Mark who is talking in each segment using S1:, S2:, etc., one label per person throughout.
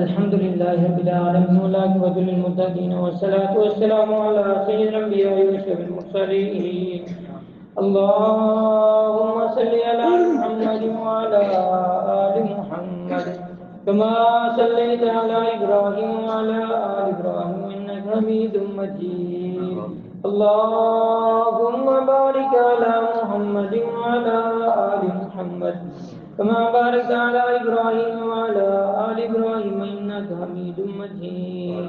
S1: الحمد لله رب العالمين والعاقبة للمتقين والصلاة والسلام على سيد الأنبياء وأشرف المرسلين. اللهم صل على محمد وعلى آل محمد كما صليت على إبراهيم وعلى آل إبراهيم إنك حميد مجيد. اللهم بارك على محمد وعلى آل محمد كما باركت على إبراهيم وعلى آل إبراهيم إنك حميد مجيد.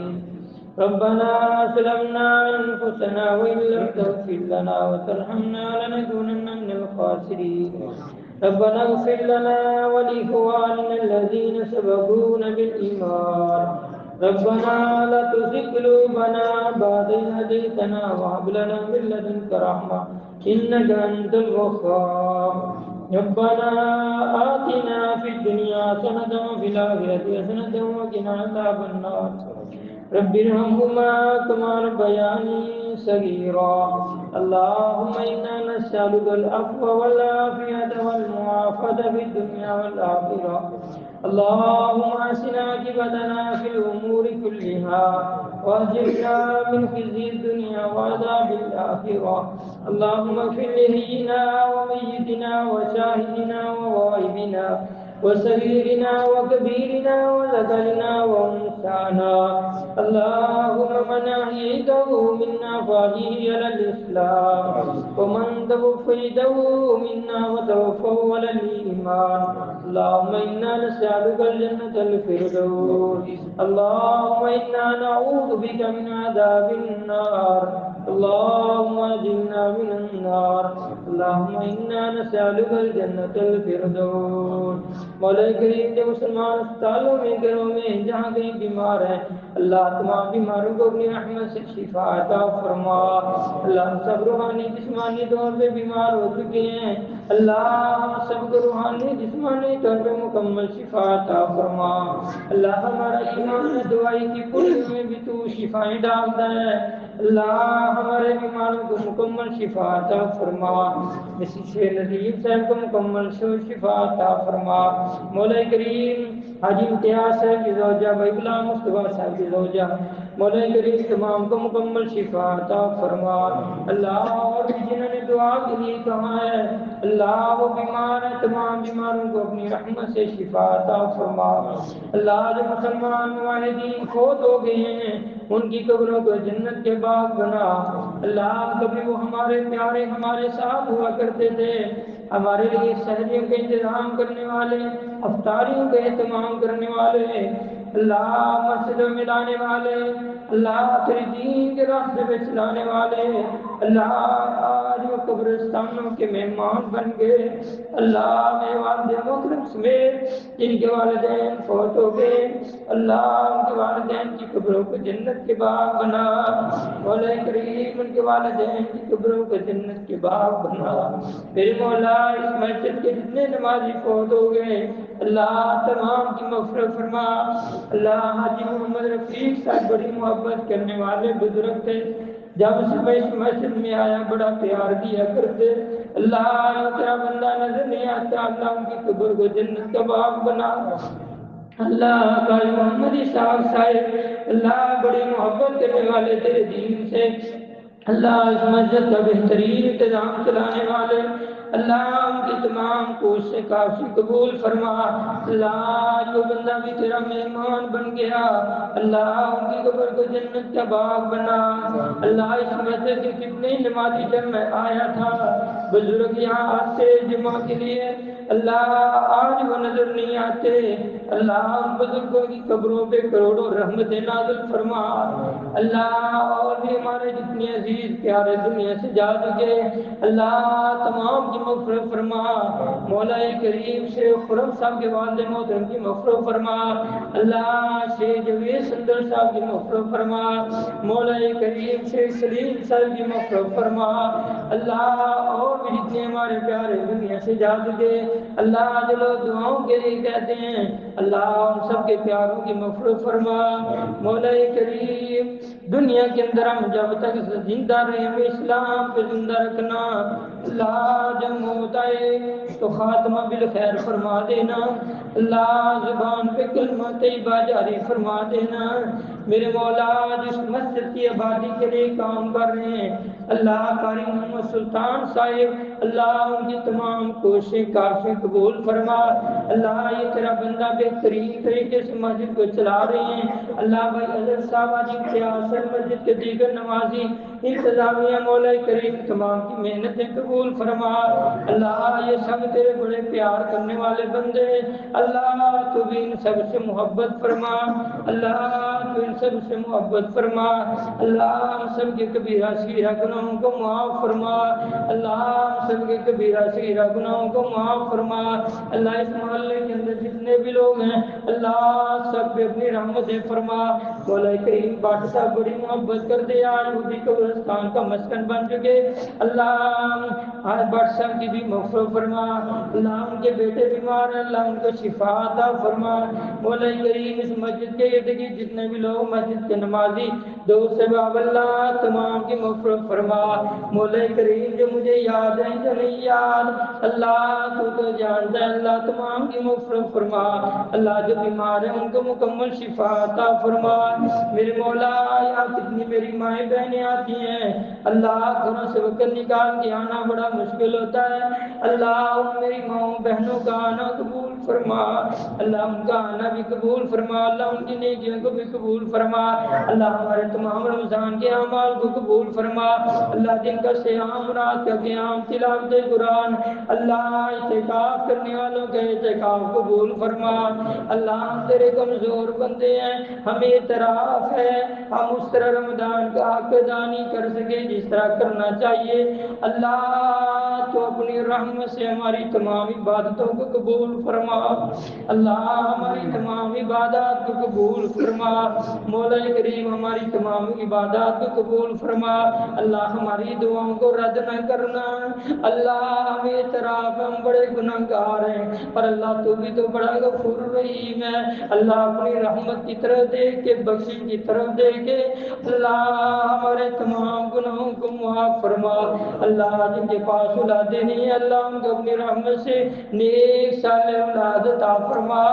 S1: ربنا ظلمنا أنفسنا وإن لم تغفر لنا وترحمنا لنكونن من الخاسرين. ربنا اغفر لنا ولإخواننا الذين سبقونا بالإيمان. ربنا لا تزغ قلوبنا بعد إذ هديتنا وهب لنا من لدنك رحمة إنك أنت الوهاب. ربنا آتنا في الدنيا حسنة وفي الآخرة حسنة وقنا عذاب النار. رب ارحمهما كما ربياني صغيرا. اللهم إنا نسألك العفو والعافية والمعافاة في الدنيا والآخرة. اللهم أحسن عاقبتنا في الأمور كلها وأجرنا من خزي الدنيا وعذاب الآخرة. اللهم اغفر لحينا وميتنا وشاهدنا وغائبنا وصغيرنا وكبيرنا وذكرنا وأنثانا. اللهم من أحييته منا فأحيه على الإسلام ومن توفيته منا وتوفه على الإيمان. اللهم إنا نسألك الجنة الفردوس. اللهم إنا نعوذ بك من عذاب النار. اللهم أجرنا من النار. اللهم إنا نسألك الجنة الفردوس. مولا کریم جو مسلمان اسپتالوں میں گھروں میں جہاں کہیں بیمار ہیں اللہ تمام بیماروں کو اپنی رحمت سے شفا عطا فرما. اللہ سب روحانی جسمانی طور پہ بیمار ہو چکے ہیں اللہ سب کو روحانی جسمانی طور پہ مکمل شفا عطا فرما. اللہ ہمارا ایمان دعائی کی پوریوں میں بھی تو شفائیں ڈالتا ہے. اللہ ہمارے بیماروں کو مکمل شفا عطا فرما. اسی سے نظیر صاحب کو مکمل شفا عطا فرما. مولا کریم حاجی امتیاز صاحب کی زوجہ بھائی غلام مصطفیٰ صاحب کی زوجہ مولا کریم تمام کو مکمل شفا عطا فرما. اللہ اور بھی جنہوں نے دعا کے لیے کہا ہے اللہ وہ بیمار ہیں تمام بیماروں کو اپنی رحمت سے شفا عطا فرما. اللہ جو مسلمان معاہدین فوت ہو گئے ہیں ان کی قبروں کو جنت کے باغ بنا. اللہ کبھی وہ ہمارے پیارے ہمارے ساتھ ہوا کرتے تھے ہمارے لیے سہریوں کا انتظام کرنے والے افطاریوں کا اہتمام کرنے والے اللہ مسجدوں میں لانے والے اللہ تیرے دین کے راستے پہ چلانے والے اللہ آج وہ قبرستانوں کے مہمان بن گئے. اللہ میرے والد محترم سمیت جن کے والدین فوت ہو گئے اللہ ان کے والدین کی قبروں کو جنت کے باغ بنا. مولا کریم ان کے والدین کی قبروں کو جنت کے باغ بنا. میرے مولا اس مسجد کے جتنے نمازی فوت ہو گئے اللہ تمام کی مغفرت فرما. اللہ حاجی محمد رفیق صاحب بڑی محبت کرنے والے بزرگ تھے جب سے میں اس مسجد میں آیا بڑا پیار دیا کرتے. اللہ تیرا بندہ نظر نہیں آتا اللہ ان کی قبر کو جنت کا باغ بنا. اللہ قائم محمد صاحب صاحب اللہ بڑی محبت کرنے والے تیرے دین سے اللہ اس مسجد کا بہترین انتظام چلانے والے اللہ ان کی تمام کوششیں کافی قبول فرما. اللہ جو بندہ بھی تیرا مہمان بن گیا اللہ ان کی قبر کو جنت کا باغ بنا. اللہ اس مسجد کے کتنے نمازی جب میں آیا تھا بزرگ یہاں آتے جمعہ کے لیے اللہ آج وہ نظر نہیں آتے اللہ ان بزرگوں کی قبروں پہ کروڑوں رحمت نازل فرما. اللہ اور بھی ہمارے جتنے عزیز پیارے دنیا سے جا چکے اللہ تمام کی مغفرت فرما. مولا کریم شیخ خرم صاحب کے والد محترم کی مغفرت فرما. اللہ شیخ جوید سندر صاحب کی مغفرت فرما. مولا کریم شیخ سلیم صاحب کی مغفرت فرما. اللہ اور بھی جتنے ہمارے پیارے دنیا سے جا چکے اللہ جو لوگ دعاؤں کے لیے کہتے ہیں اللہ ان سب کے پیاروں کی مغفرت فرما. مولا کریم دنیا کے اندر ہم جب تک زندہ رہے ہمیں اسلام پہ زندہ رکھنا. اللہ جب موت آئے تو خاتمہ بالخیر فرما دینا، اللہ زبان پہ کلمہ طیبہ جاری فرما دینا۔ میرے مولا جس مسجد کی آبادی کے لیے کام کر رہے ہیں اللہ قاری محمد سلطان صاحب، اللہ ان کی تمام کوششیں کافی قبول فرما۔ اللہ یہ تیرا بندہ بہترین طریقے سے مسجد کو چلا رہے ہیں، اللہ بھائی حضرت صاحب آج امتیاز مسجد کے دیگر نمازی انتظامیہ مولا کریم تمام کی محنتیں قبول فرما۔ اللہ یہ سب تیرے بڑے پیار کرنے والے بندے، اللہ تو بھی ان سب سے محبت فرما، اللہ تو ان سب سے محبت فرما، اللہ ہم سب کے کبیرہ صغیرہ گناہوں کو معاف فرما، اللہ ہم سب کے کبیرہ صغیرہ گناہوں کو معاف فرما۔ اللہ اس محلے کے اندر جتنے بھی لوگ ہیں اللہ سب پہ اپنی رحمتیں فرما۔ مولا کریم باٹا صاحب بڑی محبت کر دے، آج یہودی قبرستان کا مسکن بن چکے، اللہ آج باٹا صاحب کی بھی مغفرت فرما، اللہ ان کے بیٹے بیمار ہیں اللہ ان کو شفا عطا فرما۔ مولا کریم اس مسجد کے ارد گرد جتنے بھی لوگ مسجد کے نمازی دوست احباب اللہ تمام کی مغفرت فرما۔ مولا کریم جو مجھے یاد ہے جو نہیں یاد اللہ تو جانتا ہے، اللہ تمام کی مغفرت فرما، اللہ جو بیمار ہیں ان کو مکمل شفا عطا فرما۔ میرے مولا یہاں کتنی میری مائیں بہنیں آتی ہیں اللہ گھروں سے وقت نکال کے آنا بڑا مشکل ہوتا ہے، اللہ ان میری ماؤں بہنوں کا آنا قبول فرما، اللہ ان کا آنا بھی قبول فرما، اللہ ان کی نیکیوں کو بھی قبول فرما، اللہ ہمارے تمام رمضان کے اعمال کو قبول فرما، اللہ دن کا صیام رات کا قیام تلاوت قرآن، اللہ اعتکاف کرنے والوں کا اعتکاف قبول فرما۔ اللہ ہم تیرے کمزور بندے ہیں، ہمیں اعتراف ہے ہم اس طرح رمضان کا حق ادا نہیں کر سکے جس طرح کرنا چاہیے، اللہ تو اپنی رحمت سے ہماری تمام عبادتوں کو قبول فرما، اللہ ہماری تمام عبادات کو قبول فرما، مولا کریم ہماری تمام عبادات کو قبول فرما، اللہ ہماری دعاؤں کو رد نہ کرنا، اللہ ہمیں اعتراف ہم بڑے گناہگار ہیں پر اللہ تو بھی تو بڑا غفور رحیم ہے، اللہ اپنی رحمت کی طرف دیکھ کے بخشش کی طرف دیکھ کے اللہ ہمارے تمام گناہوں کو معاف فرما، اللہ جن کے پاس اولادیں نہیں اللہ ان کو اپنی رحمت سے نیک صالح اولاد عطا فرما،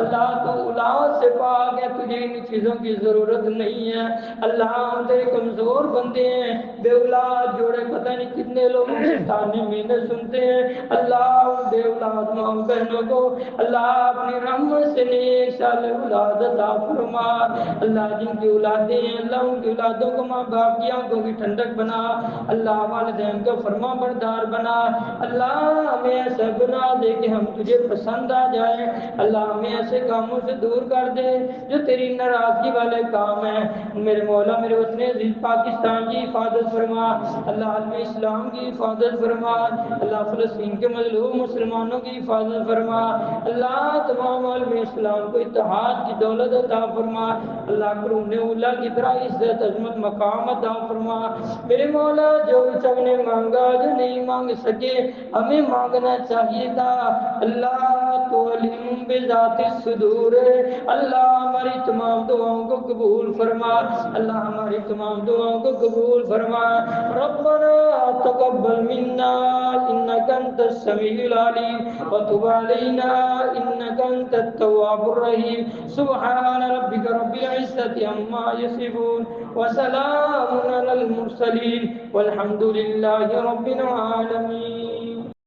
S1: اللہ تو اولاد سے پاک ہے تجھے ان چیزوں کی ضرورت نہیں ہے، اللہ ہم تیرے کمزور بندے ہیں بے اولاد جوڑے پتہ نہیں کتنے لوگوں سے تانے مینے سنتے ہیں، اللہ ان بے اولاد ماں بہنوں کو اللہ اپنی رحمت سے نیک صالح اولاد عطا فرما، اللہ جن کی اولادیں ہیں اللہ ان کی اولادوں کو ماں باپ کی آنکھوں کی ٹھنڈک بنا، اللہ والدین کو فرما بردار بنا، اللہ ہمیں ایسا بنا دے کہ ہم تجھے پسند آ جائیں، اللہ ہمیں ایسے کاموں سے دور کر دے جو تیری ناراضگی والے کام ہیں، میرے مولا میرے وطن عزیز پاکستان کی حفاظت فرما، اللہ عالم اسلام کی حفاظت فرما، اللہ فلسطین کے مظلوم مسلمانوں کی حفاظت فرما، اللہ تمام عالم اسلام کو اتحاد کی دولت عطا فرما، اللہ قرون اولیٰ کی طرح عزت عظمت مقام عطا فرما، میرے مولا جو سب نے مانگا جو نہیں مانگ سکے ہمیں مانگنا چاہیے تھا، اللہ تو علیم بذات الصدور، اللہ ہماری تمام دعاؤں کو قبول فرما، اللہ ہماری تمام دعاؤں کو قبول فرما، ربنا تقبل منا انك انت السميع العليم وتب علينا انك انت التواب الرحيم، سبحان ربك رب العزة عما يصفون وسلام على المرسلين والحمد لله رب العالمين۔